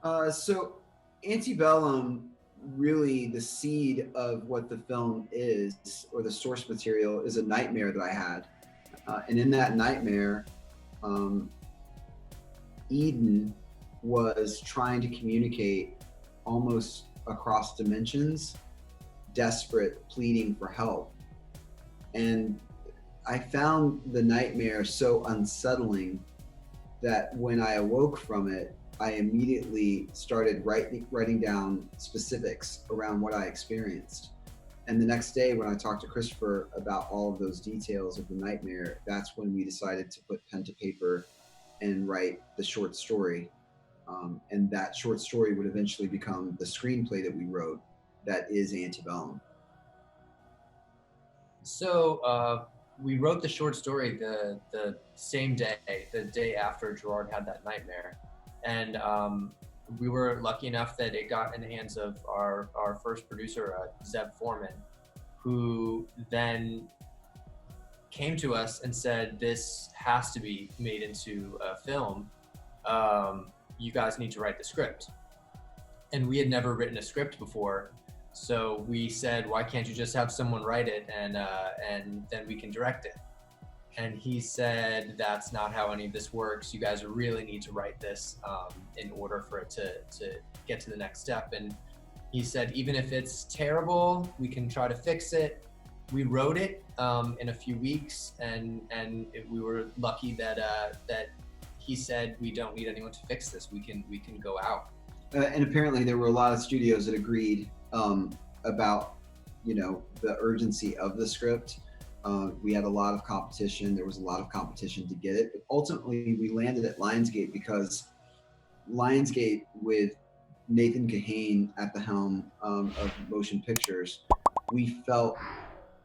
So Antebellum, really the seed of what the film is, or the source material, is a nightmare that I had. And in that nightmare, um, Eden was trying to communicate almost across dimensions, desperate, pleading for help. And I found the nightmare so unsettling that when I awoke from it, I immediately started writing down specifics around what I experienced. And the next day, when I talked to Christopher about all of those details of the nightmare, that's when we decided to put pen to paper and write the short story. And that short story would eventually become the screenplay that we wrote, that is Antebellum. So we wrote the short story the same day, the day after Gerard had that nightmare, and we were lucky enough that it got in the hands of our first producer, Zev Foreman, who then came to us and said, "This has to be made into a film. You guys need to write the script." And we had never written a script before. So we said, why can't you just have someone write it and then we can direct it? And he said, that's not how any of this works. You guys really need to write this in order for it to get to the next step. And he said, even if it's terrible, we can try to fix it. We wrote it in a few weeks, and we were lucky that he said, we don't need anyone to fix this. We can go out. And apparently there were a lot of studios that agreed about, the urgency of the script. We had a lot of competition. There was a lot of competition to get it. But ultimately, we landed at Lionsgate because Lionsgate, with Nathan Kahane at the helm of motion pictures, we felt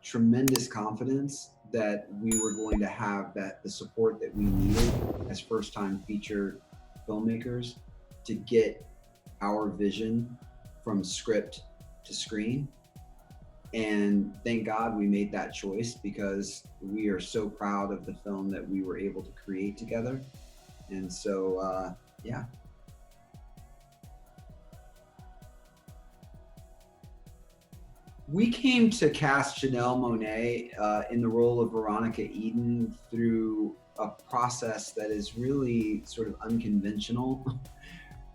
tremendous confidence that we were going to have the support that we needed as first-time feature filmmakers to get our vision from script to screen. And thank God we made that choice, because we are so proud of the film that we were able to create together. And so, yeah. We came to cast Janelle Monáe in the role of Veronica Eden through a process that is really sort of unconventional.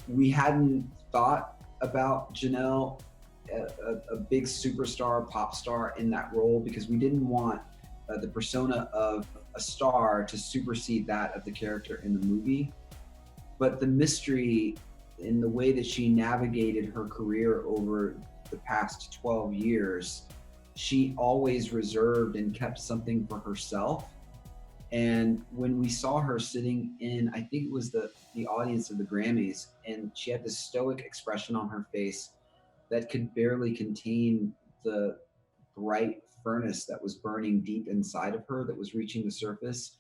We hadn't thought about Janelle, a big superstar, pop star, in that role, because we didn't want the persona of a star to supersede that of the character in the movie. But the mystery in the way that she navigated her career over the past 12 years, she always reserved and kept something for herself. And when we saw her sitting in, I think it was the audience of the Grammys, and she had this stoic expression on her face that could barely contain the bright furnace that was burning deep inside of her, that was reaching the surface.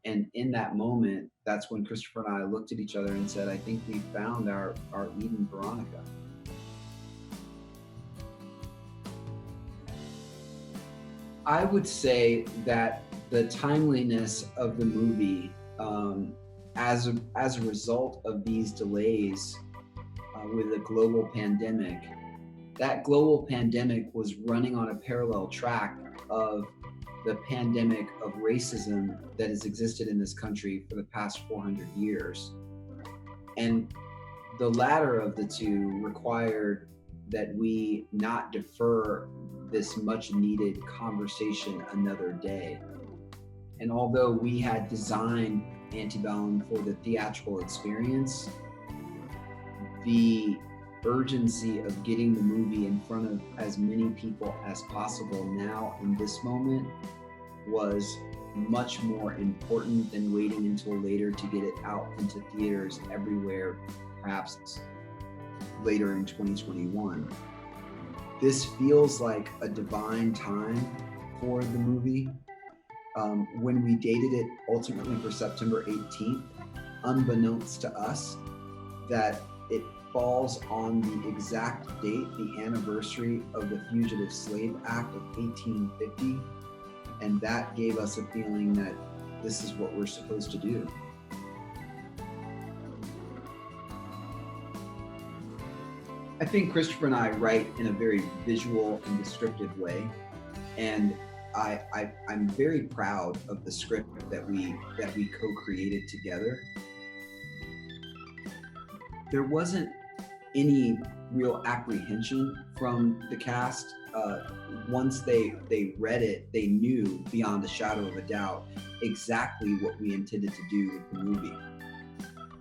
And in that moment, that's when Christopher and I looked at each other and said, I think we found our Eden Veronica. I would say that the timeliness of the movie, as a result of these delays with a global pandemic, that global pandemic was running on a parallel track of the pandemic of racism that has existed in this country for the past 400 years. And the latter of the two required that we not defer this much needed conversation another day. And although we had designed Antebellum for the theatrical experience, the urgency of getting the movie in front of as many people as possible now in this moment was much more important than waiting until later to get it out into theaters everywhere, perhaps later in 2021. This feels like a divine time for the movie. When we dated it ultimately for September 18th, unbeknownst to us, that it falls on the exact date, the anniversary of the Fugitive Slave Act of 1850. And that gave us a feeling that this is what we're supposed to do. think Christopher and I write in a very visual and descriptive way, and I'm very proud of the script that we co-created together. There wasn't any real apprehension from the cast. Once they read it, they knew beyond a shadow of a doubt exactly what we intended to do with the movie.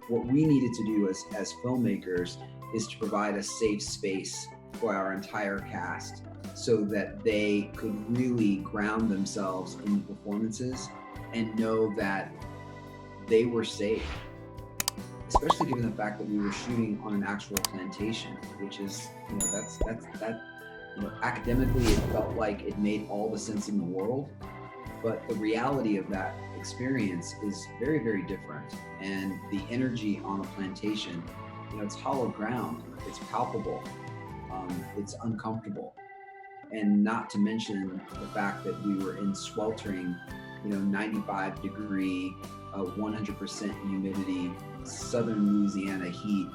What we needed to do as filmmakers is to provide a safe space for our entire cast so that they could really ground themselves in the performances and know that they were safe, especially given the fact that we were shooting on an actual plantation, which is, academically it felt like it made all the sense in the world, but the reality of that experience is very, very different. And the energy on a plantation, it's hollow ground, it's palpable, it's uncomfortable. And not to mention the fact that we were in sweltering, 95 degree, 100% humidity, southern Louisiana heat,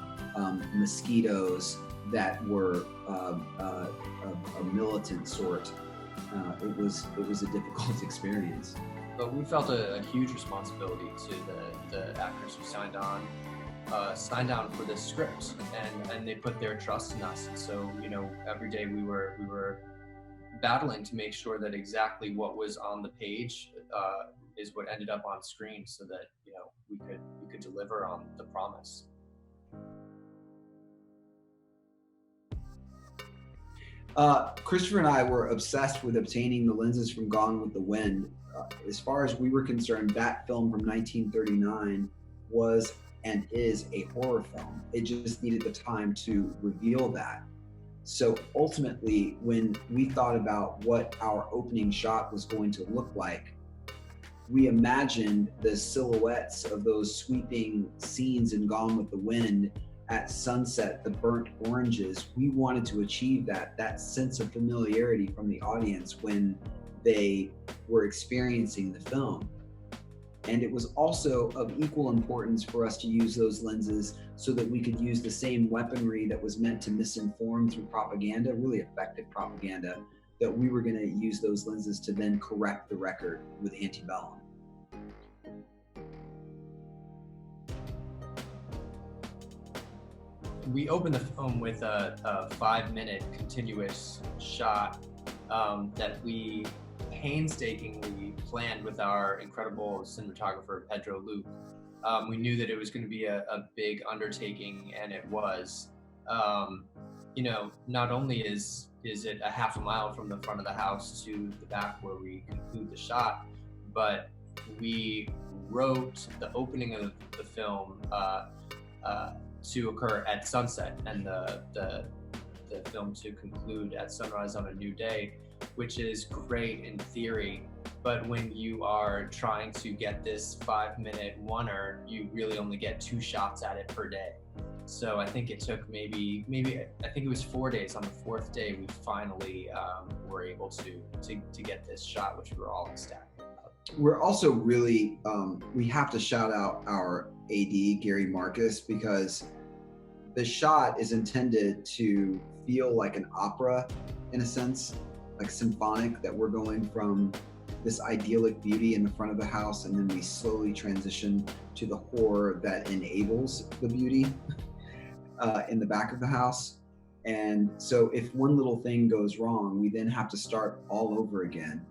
mosquitoes that were a militant sort. It was a difficult experience. But we felt a huge responsibility to the actors who signed on for this script, and they put their trust in us. And so, every day we were battling to make sure that exactly what was on the page is what ended up on screen, so that we could deliver on the promise. Christopher and I were obsessed with obtaining the lenses from Gone with the Wind. As far as we were concerned, that film from 1939 was and is a horror film. It just needed the time to reveal that. So ultimately, when we thought about what our opening shot was going to look like, we imagined the silhouettes of those sweeping scenes in Gone with the Wind at sunset, the burnt oranges. We wanted to achieve that sense of familiarity from the audience when they were experiencing the film. And it was also of equal importance for us to use those lenses so that we could use the same weaponry that was meant to misinform through propaganda, really effective propaganda, that we were going to use those lenses to then correct the record with Antebellum. We opened the film with a 5-minute continuous shot that we painstakingly planned with our incredible cinematographer, Pedro Luke. We knew that it was going to be a big undertaking, and it was. Not only is it a half a mile from the front of the house to the back where we conclude the shot, but we wrote the opening of the film to occur at sunset, and the film to conclude at sunrise on a new day, which is great in theory, but when you are trying to get this 5-minute oneer, you really only get 2 shots at it per day. So I think it took maybe I think it was 4 days. On the 4th day, we finally were able to get this shot, which we were all ecstatic about. We're also really, we have to shout out our AD, Gary Marcus, because the shot is intended to feel like an opera in a sense, like symphonic, that we're going from this idyllic beauty in the front of the house, and then we slowly transition to the horror that enables the beauty in the back of the house. And so if one little thing goes wrong, we then have to start all over again.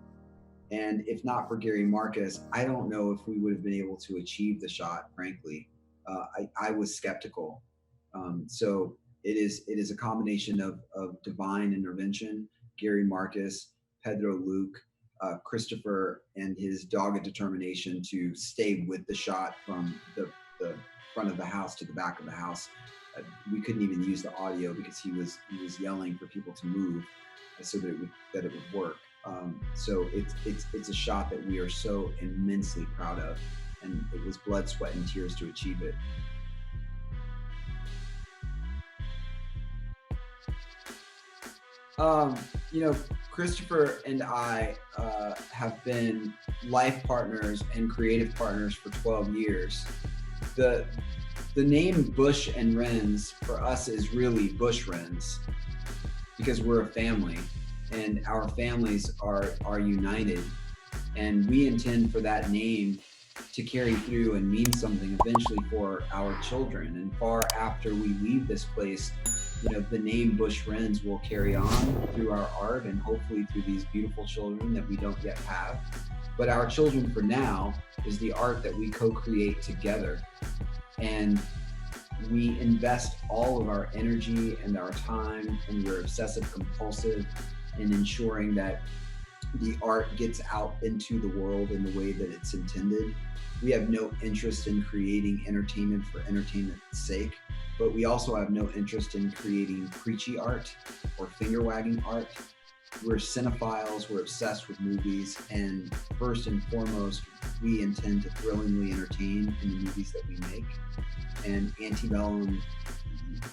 And if not for Gary Marcus, I don't know if we would have been able to achieve the shot, frankly. I was skeptical. So it is a combination of divine intervention, Gary Marcus, Pedro Luke, Christopher, and his dogged determination to stay with the shot from the front of the house to the back of the house. We couldn't even use the audio because he was yelling for people to move so that it would work. So it's a shot that we are so immensely proud of, and it was blood, sweat, and tears to achieve it. Christopher and I have been life partners and creative partners for 12 years. The The name Bush and Renz for us is really Bush Renz, because we're a family and our families are united, and we intend for that name to carry through and mean something eventually for our children. And far after we leave this place, the name Bush Renz will carry on through our art and hopefully through these beautiful children that we don't yet have. But our children for now is the art that we co-create together. And we invest all of our energy and our time, and we're obsessive compulsive in ensuring that the art gets out into the world in the way that it's intended. We have no interest in creating entertainment for entertainment's sake, but we also have no interest in creating preachy art or finger-wagging art. We're cinephiles, we're obsessed with movies, and first and foremost, we intend to thrillingly entertain in the movies that we make. And Antebellum,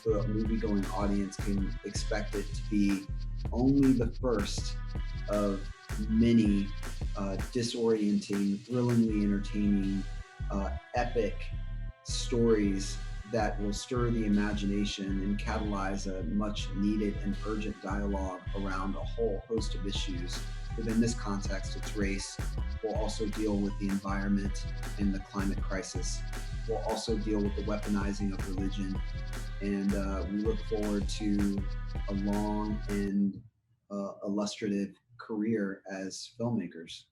the movie-going audience can expect it to be only the first of many disorienting, thrillingly entertaining, epic stories that will stir the imagination and catalyze a much needed and urgent dialogue around a whole host of issues. Within this context, it's race. We'll also deal with the environment and the climate crisis. We'll also deal with the weaponizing of religion. And we look forward to a long and illustrative career as filmmakers.